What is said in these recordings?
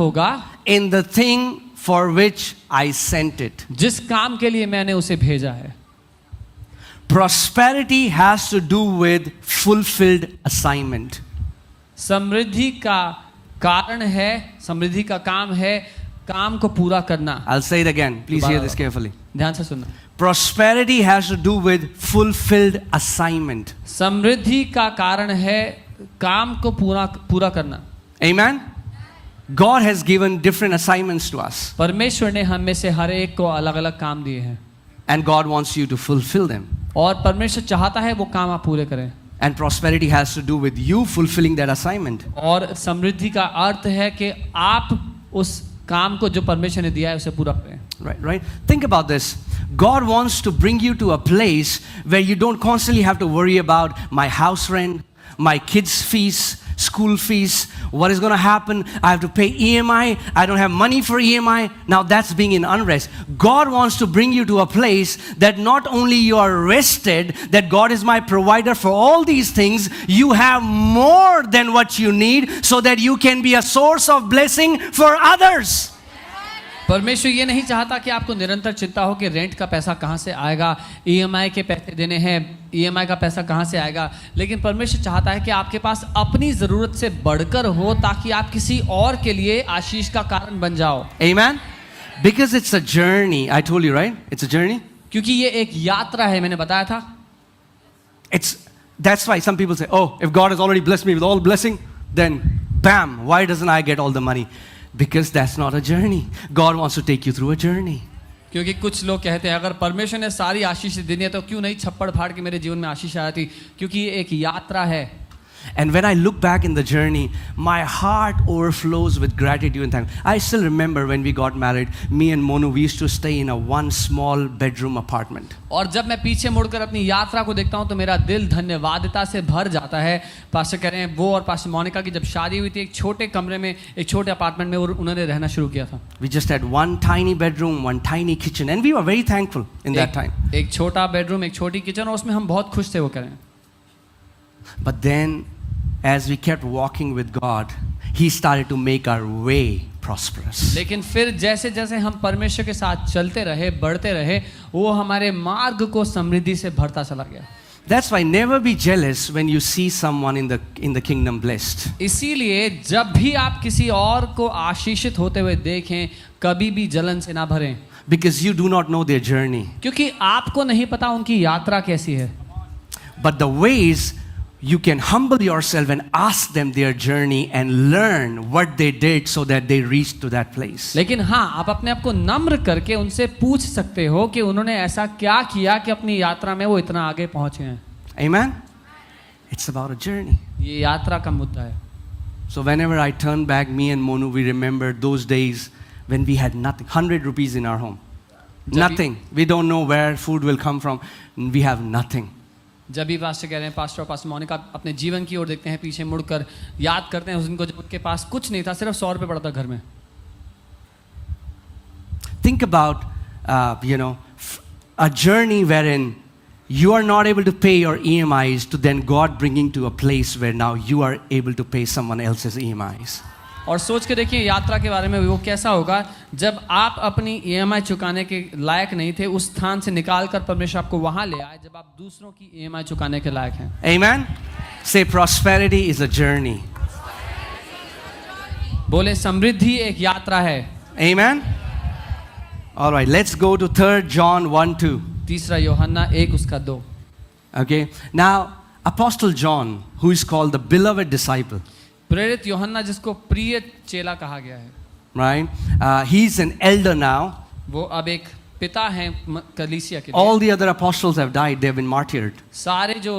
होगा in the thing for which I sent it. जिस काम के लिए मैंने उसे भेजा है. Prosperity has to do with fulfilled assignment. समृद्धि का कारण है, समृद्धि का काम है काम को पूरा करना. I'll say it again. Please hear this carefully. ध्यान से सुनना. Prosperity has to do with fulfilled assignment. समृद्धि का कारण है काम को पूरा करना. Amen. God has given different assignments to us. परमेश्वर ने हम में से हर एक को अलग-अलग काम दिए हैं. And God wants you to fulfill them. और परमेश्वर चाहता है वो काम आप पूरे करें. And prosperity has to do with you fulfilling that assignment. और समृद्धि का अर्थ है कि आप उस काम को जो परमेश्वर ने दिया है उसे पूरा करें. Right. Think about this. God wants to bring you to a place where you don't constantly have to worry about my house rent, my kids' fees, school fees, what is going to happen, I have to pay EMI, I don't have money for EMI. Now that's being in unrest. God wants to bring you to a place that not only you are rested, that God is my provider for all these things, you have more than what you need so that you can be a source of blessing for others. परमेश्वर ये नहीं चाहता कि आपको निरंतर चिंता हो कि रेंट का पैसा कहाँ से आएगा, ईएमआई के पैसे देने हैं, ईएमआई का पैसा कहाँ से आएगा. लेकिन परमेश्वर चाहता है कि आपके पास अपनी ज़रूरत से बढ़कर हो ताकि आप किसी और के लिए आशीष का कारण बन जाओ. Amen. Because it's a journey. I told you, right? It's a journey. क्योंकि ये एक यात्रा है, मैंने बताया था. That's why some people say, oh, if God has already blessed me with all blessing, then bam, why doesn't I get all the money? Because that's not a journey. God wants to take you through a journey. क्योंकि कुछ लोग कहते हैं अगर परमेश्वर ने सारी आशीष दी है तो क्यों नहीं छप्पड़ फाड़ के मेरे जीवन में आशीष आ जाती. क्योंकि ये एक यात्रा है. And when I look back in the journey, my heart overflows with gratitude and thanks. I still remember when we got married, me and Monu, we used to stay in a one small bedroom apartment. और जब मैं पीछे मुड़कर अपनी यात्रा को देखता हूँ तो मेरा दिल धन्यवादिता से भर जाता है. पास्टर कह रहे हैं वो और पास्टर मोनिका की जब शादी हुई थी एक छोटे कमरे में, एक छोटे अपार्टमेंट में उन्होंने रहना शुरू किया था. We just had one tiny bedroom, one tiny kitchen, and we were very thankful in that time. एक छोटा बेडरूम, एक छोटी किचन, और उसमें हम बहुत खुश थे. वो कह रहे हैं. But then, as we kept walking with God, He started to make our way prosperous. लेकिन फिर जैसे जैसे हम परमेश्वर के साथ चलते रहे, बढ़ते रहे, वो हमारे मार्ग को समृद्धि से भरता चला गया. That's why never be jealous when you see someone in the kingdom blessed. इसीलिए जब भी आप किसी और को आशीषित होते हुए देखें, कभी भी जलन से ना भरें. Because you do not know their journey. क्योंकि आपको नहीं पता उनकी यात्रा कैसी है. But the ways you can humble yourself and ask them their journey and learn what they did so that they reached to that place. लेकिन हाँ, आप अपने आप को नम्र करके उनसे पूछ सकते हो कि उन्होंने ऐसा क्या किया कि अपनी यात्रा में वो इतना आगे पहुंचे हैं. Amen. It's about a journey. ये यात्रा का मुद्दा है. So whenever I turn back, me and Monu, we remember those days when we had nothing, 100 rupees in our home. Nothing. We don't know where food will come from. We have nothing. जब भी pastor कह रहे हैं, pastor और pastor Monika अपने जीवन की ओर देखते हैं, पीछे मुड़कर याद करते हैं उस दिन को जब उनके पास कुछ नहीं था, सिर्फ 100 रुपये पड़ा था घर में. Think about, a journey wherein you are not able to pay your EMIs to then God bringing to a place where now you are able to pay someone else's EMIs. और सोच के देखिए यात्रा के बारे में, वो कैसा होगा जब आप अपनी EMI चुकाने के लायक नहीं थे, उस स्थान से निकालकर परमेश्वर आपको वहां ले आए जब आप दूसरों की EMI चुकाने के लायक हैं. Amen. Say prosperity is a journey. बोले समृद्धि एक यात्रा है. Amen. All right, let's go to 3 John 1:2. तीसरा यूहन्ना 1 उसका 2. Okay. Now, Apostle John, who is called the beloved disciple. प्रेरित यूहन्ना जिसको प्रिय चेला कहा गया है. Right? He's an elder now. वो अब एक पिता हैं कलीसिया के लिए. All the other apostles have died. They have been martyred. सारे जो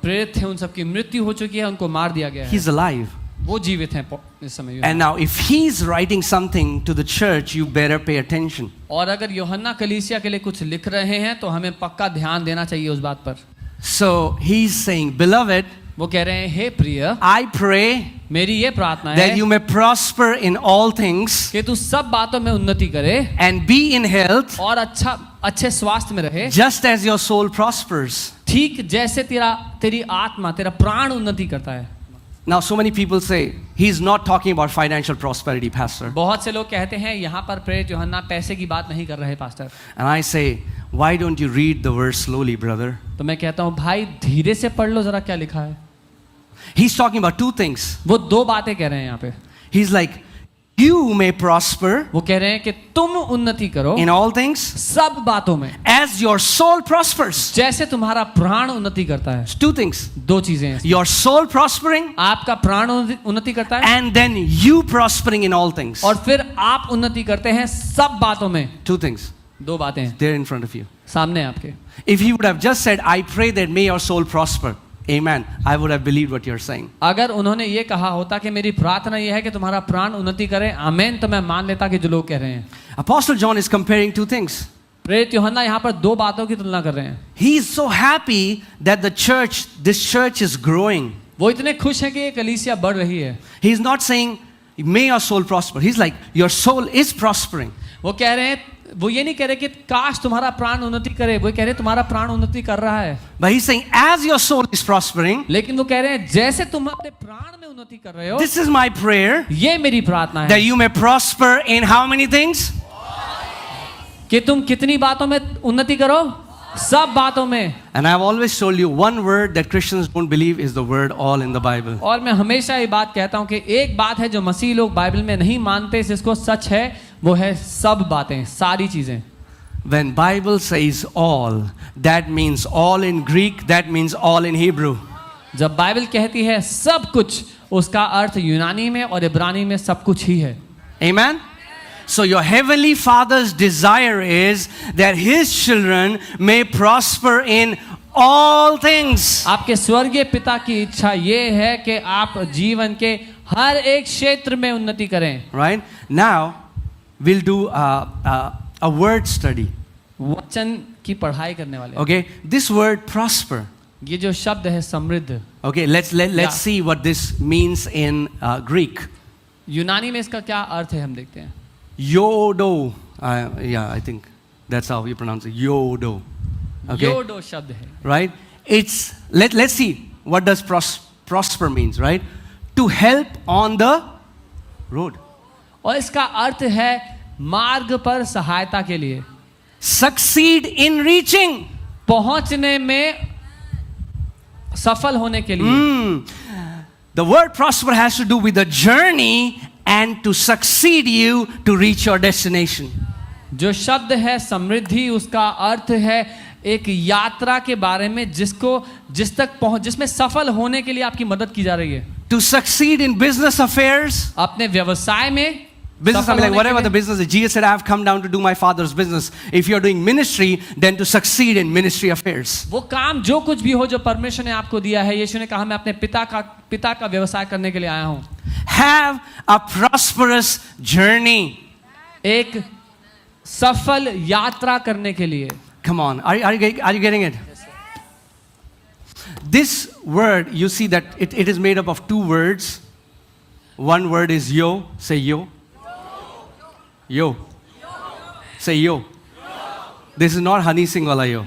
प्रेरित थे उन सबकी मृत्यु हो चुकी है, उनको मार दिया गया है. He's alive. वो जीवित हैं इस समय. And now if he's writing something to the church, you better pay attention. और अगर यूहन्ना कलीसिया के लिए कुछ लिख रहे हैं तो हमें पक्का ध्यान देना चाहिए उस बात पर. So he's saying, beloved, वो कह रहे हैं हे प्रिय, I pray मेरी ये प्रार्थना है that you may prosper in all things कि तू सब बातों में उन्नति करे and be in health और अच्छे स्वास्थ्य में रहे, just as your soul prospers. ठीक जैसे तेरी आत्मा, तेरा प्राण उन्नति करता है. Now, so many people say, he's not talking about financial prosperity, Pastor. बहुत से लोग कहते हैं यहाँ पर प्रेरित यूहन्ना पैसे की बात नहीं कर रहे pastor. And I say, why don't you read the verse slowly, brother? तो मैं कहता हूँ भाई धीरे से पढ़ लो जरा क्या लिखा है। He's talking about two things. वो दो बातें कह रहे हैं यहाँ पे। He's like, you may prosper वो कह रहे हैं कि तुम उन्नति करो in all things सब बातों में as your soul prospers. जैसे तुम्हारा प्राण उन्नति करता है। Two things. दो चीजें हैं। Your soul prospering आपका प्राण उन्नति करता है and then you prospering in all things. और फिर आप उन्नति करते हैं सब बातों में। Two things. दो बातें हैं They're in front of you. सामने आपके। If he would have just said, I pray that may your soul prosper. Amen. I would have believed what you're saying. अगर उन्होंने ये कहा होता कि मेरी प्रार्थना ये है कि तुम्हारा प्राण उन्नति करे, आमेन, तो मैं मान लेता कि जो लोग कह रहे हैं। Apostle John is comparing two things. प्रेरित यूहन्ना यहाँ पर दो बातों की तुलना कर रहे हैं। He is so happy that this church is growing. वो इतने खुश हैं कि ये कलीसिया बढ़ रही है। He is not saying, may your soul prosper. He's like, your soul is prospering. वो कह रहे हैं, वो ये नहीं कह रहे कि काश तुम्हारा प्राण उन्नति करे, वो कह रहे हैं तुम्हारा प्राण उन्नति कर रहा है। But he's saying, as your soul is prospering, लेकिन वो कह रहे हैं जैसे तुम अपने प्राण में उन्नति कर रहे हो, this is my prayer, ये मेरी प्रार्थना है that you may prosper in how many things? कि तुम कितनी बातों में उन्नति करो, सब बातों में। And I've always told you, one word that Christians don't believe is the word all in the Bible. और मैं हमेशा ये बात कहता हूँ कि एक बात है जो मसीह लोग बाइबल में नहीं मानते, जिसको सच है, वो है सब बातें, सारी चीजें। When Bible says all, that means all in Greek, that means all in Hebrew. जब बाइबल कहती है सब कुछ, उसका अर्थ यूनानी में और इब्रानी में सब कुछ ही है। Amen? So your heavenly Father's desire is that his children may prosper in all things. आपके स्वर्गीय पिता की इच्छा ये है कि आप जीवन के हर एक क्षेत्र में उन्नति करें। Right? Now, we'll do a word study. वचन की पढ़ाई करने वाले। Okay? This word prosper. ये जो शब्द है समृद्ध, Okay, let's see what this means in Greek. यूनानी में इसका क्या अर्थ है हम देखते हैं। Yodo. Yeah, I think that's how you pronounce it. Yodo. Okay? योडो शब्द है। Right? It's let's see what does prosper means, right? To help on the road. और इसका अर्थ है मार्ग पर सहायता के लिए, Succeed in reaching. पहुंचने में सफल होने के लिए। The word prosper has to do with the journey and to succeed you to reach your destination. जो शब्द है समृद्धि, उसका अर्थ है एक यात्रा के बारे में जिसमें सफल होने के लिए आपकी मदद की जा रही है। To succeed in business affairs. अपने व्यवसाय में Business, I mean, like whatever the business is. Jesus said, I have come down to do my Father's business. If you're doing ministry, then to succeed in ministry affairs. वो काम जो कुछ भी हो जो परमेश्वर ने आपको दिया है, यीशु ने कहा मैं अपने पिता का व्यवसाय करने के लिए आया हूँ। Have a prosperous journey. एक सफल यात्रा करने के लिए। Come on, are you getting it? This word, you see that it is made up of two words. One word is yo. Say yo. Yo. Say yo. This is not Honey Singh wala yo.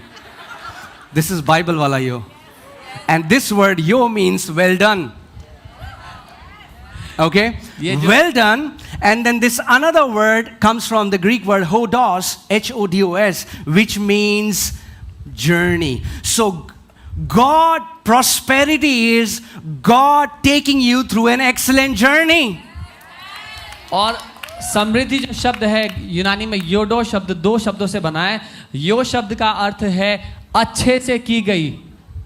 This is Bible wala yo. And this word yo means well done. Okay? Well done. And then this another word comes from the Greek word hodos, H-O-D-O-S, which means journey. So God, prosperity is God taking you through an excellent journey. और समृद्धि जो शब्द है यूनानी में योडो शब्द दो शब्दों से बना है। यो शब्द का अर्थ है अच्छे से की गई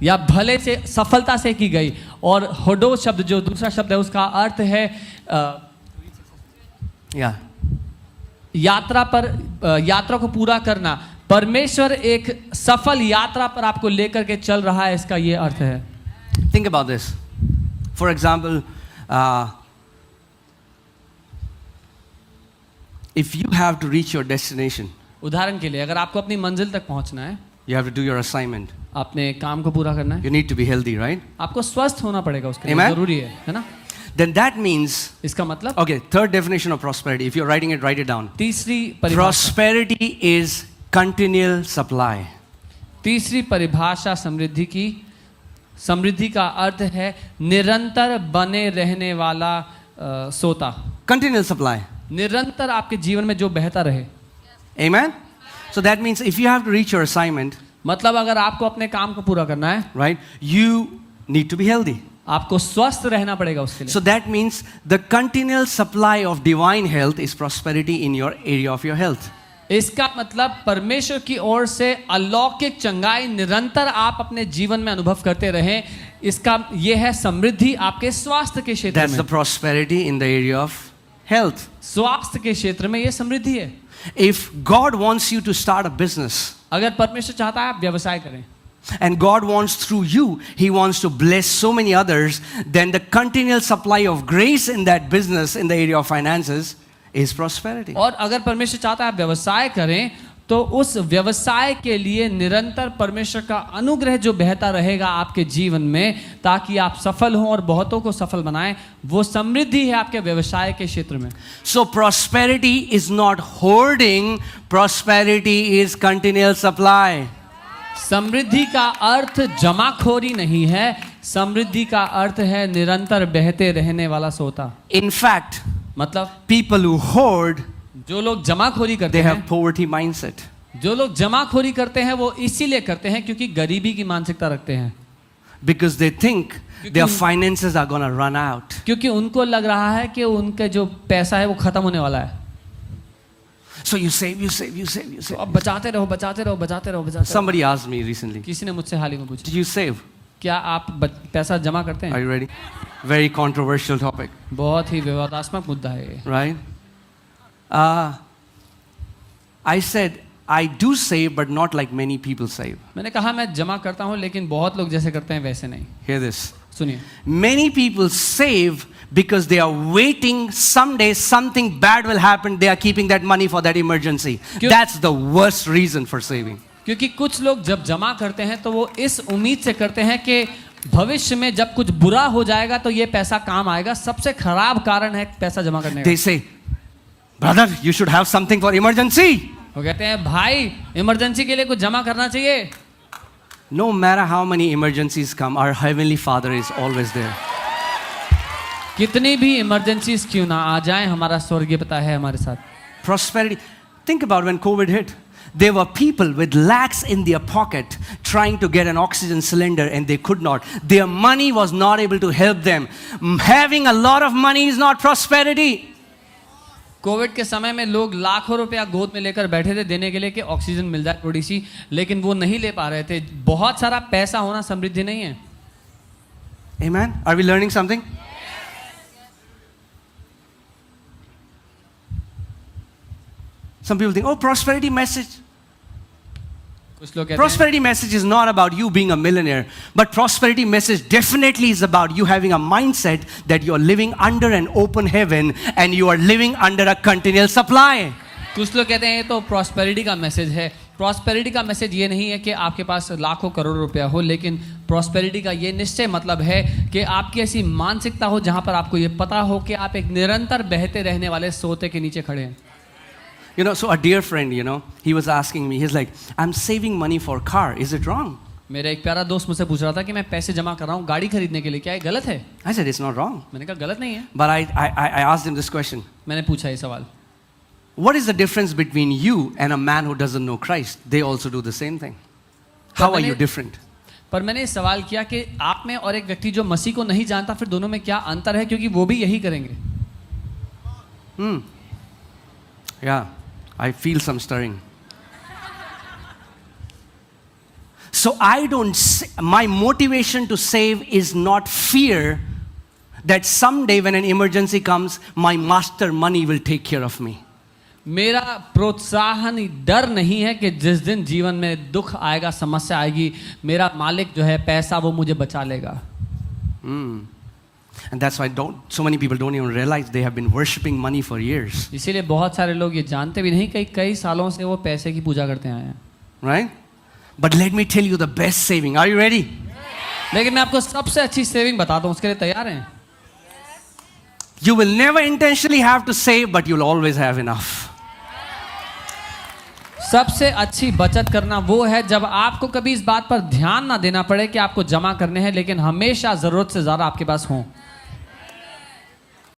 या भले से सफलता से की गई, और होडो शब्द जो दूसरा शब्द है उसका अर्थ है यात्रा को पूरा करना। परमेश्वर एक सफल यात्रा पर आपको लेकर के चल रहा है, इसका ये अर्थ है। Think about this. For example, if you have to reach your destination, उदाहरण के लिए अगर आपको अपनी मंजिल तक पहुंचना है, you have to do your assignment. अपने काम को पूरा करना है, You need to be healthy, right? आपको स्वस्थ होना पड़ेगा, उसके लिए Amen? जरूरी है ना? Then that means, इसका मतलब okay, third definition of prosperity. If you're writing it, write it down. तीसरी परिभाषा, Prosperity is continual supply. तीसरी परिभाषा समृद्धि की समृद्धि का अर्थ है निरंतर बने रहने वाला सोता, Continual supply. निरंतर आपके जीवन में जो बहता रहे। Amen? So that means if you have to reach your assignment, मतलब अगर आपको अपने काम को पूरा करना है, right, you need to be healthy. आपको स्वस्थ रहना पड़ेगा उसके लिए। So that means the continual supply of divine health is prosperity in your area of your health. इसका मतलब परमेश्वर की ओर से अलौकिक चंगाई निरंतर आप अपने जीवन में अनुभव करते रहें, इसका यह है समृद्धि आपके स्वास्थ्य के क्षेत्र That's में। the prosperity in the area of health. स्वास्थ्य के क्षेत्र में यह समृद्धि है। If God wants you to start a business, अगर परमेश्वर चाहता है आप व्यवसाय करें, and God wants through you, He wants to bless so many others, then the continual supply of grace in that business in the area of finances is prosperity. और अगर परमेश्वर चाहता है आप व्यवसाय करें तो उस व्यवसाय के लिए निरंतर परमेश्वर का अनुग्रह जो बहता रहेगा आपके जीवन में, ताकि आप सफल हों और बहुतों को सफल बनाएं, वो समृद्धि है आपके व्यवसाय के क्षेत्र में। So prosperity is not hoarding, prosperity is continual supply. समृद्धि का अर्थ जमाखोरी नहीं है, समृद्धि का अर्थ है निरंतर बहते रहने वाला सोता। In fact, मतलब people who hoard, जो लोग जमाखोरी करते they have हैं, poverty mindset. जो लोग जमाखोरी करते हैं वो इसीलिए करते हैं क्योंकि गरीबी की मानसिकता रखते हैं, Because they think their finances are going to run out. क्योंकि उनको लग रहा है कि उनका जो पैसा है वो खत्म होने वाला है। So you save, you save, you save, you तो save. अब बचाते रहो बचाते रहो बचाते रहो बचाते रहो। Somebody asked me recently, किसी ने मुझसे हाल ही में पूछा, did you save? क्या आप पैसा जमा करते Are हैं? you ready? Very controversial topic, बहुत ही विवादास्पद मुद्दा है ये। right? I said, I do save, but not like many people save. मैंने कहा मैं जमा करता हूँ लेकिन बहुत लोग जैसे करते हैं वैसे नहीं। Hear this. सुनिए, Many people save because they are waiting someday something bad will happen. They are keeping that money for that emergency. क्यों? That's the worst reason for saving. क्योंकि कुछ लोग जब जमा करते हैं तो वो इस उम्मीद से करते हैं कि भविष्य में जब कुछ बुरा हो जाएगा तो ये पैसा काम आएगा। सबसे खराब कारण है पैसा जमा करने का। They say, brother, you should have something for emergency. वो कहते हैं भाई इमरजेंसी के लिए कुछ जमा करना चाहिए। No matter how many emergencies come, our Heavenly Father is always there. कितनी भी इमरजेंसीज क्यों ना आ जाएं, हमारा स्वर्गीय पिता है हमारे साथ। Prosperity. Think about when COVID hit. There were people with lakhs in their pocket trying to get an oxygen cylinder and they could not. Their money was not able to help them. Having a lot of money is not prosperity. Covid के समय में लोग लाखों रुपया गोद में लेकर बैठे थे देने के लिए कि ऑक्सीजन मिल जाए थोड़ी सी, लेकिन वो नहीं ले पा रहे थे। बहुत सारा पैसा होना समृद्धि नहीं है। Amen? Are we learning something? Some people think, oh, prosperity message. कुछ लोग कहते हैं Prosperity message is not about you being a millionaire, but prosperity message definitely is about you having a mindset that you are living under an open heaven and you are living under a continual supply. कुछ लोग कहते हैं ये तो prosperity का message है। Prosperity का message ये नहीं है कि आपके पास लाखों करोड़ रुपया हो, लेकिन प्रॉस्पेरिटी का ये निश्चय मतलब है कि आपकी ऐसी मानसिकता हो जहां पर आपको ये पता हो कि आप एक निरंतर बहते रहने वाले सोते के नीचे खड़े हैं। You know, so a dear friend, you know, he was asking me, he's like, I'm saving money for car. Is it wrong? मेरा एक प्यारा दोस्त मुझसे पूछ रहा था कि मैं पैसे जमा कर रहा हूँ गाड़ी खरीदने के लिए, क्या ये गलत है? I said, it's not wrong. मैंने कहा गलत नहीं है। But I asked him this question. मैंने पूछा ये सवाल, What is the difference between you and a man who doesn't know Christ? They also do the same thing. How are you different? पर मैंने ये सवाल किया कि आप में और एक व्यक्ति जो मसीह को नहीं जानता, फिर दोनों में क्या अंतर है, क्योंकि वो भी यही करेंगे। Yeah, I feel some stirring. So my motivation to save is not fear that someday when an emergency comes, my master money will take care of me. मेरा प्रोत्साहन डर नहीं है कि जिस दिन जीवन में दुख आएगा, समस्या आएगी, मेरा मालिक जो है पैसा वो मुझे बचा लेगा। And that's why so many people don't even realize they have been worshipping money for years. इसीलिए बहुत सारे लोग ये जानते भी नहीं कि कई सालों से वो पैसे की पूजा करते आए हैं। Right? But let me tell you the best saving. Are you ready? लेकिन मैं आपको सबसे अच्छी सेविंग बताता हूँ, उसके लिए तैयार हैं? You will never intentionally have to save, but you'll always have enough. सबसे अच्छी बचत करना वो है जब आपको कभी इस बात पर ध्यान ना देना पड़े कि आपको जमा करने हैं, लेकिन हमेशा जरूरत से ज्यादा आपके पास हों।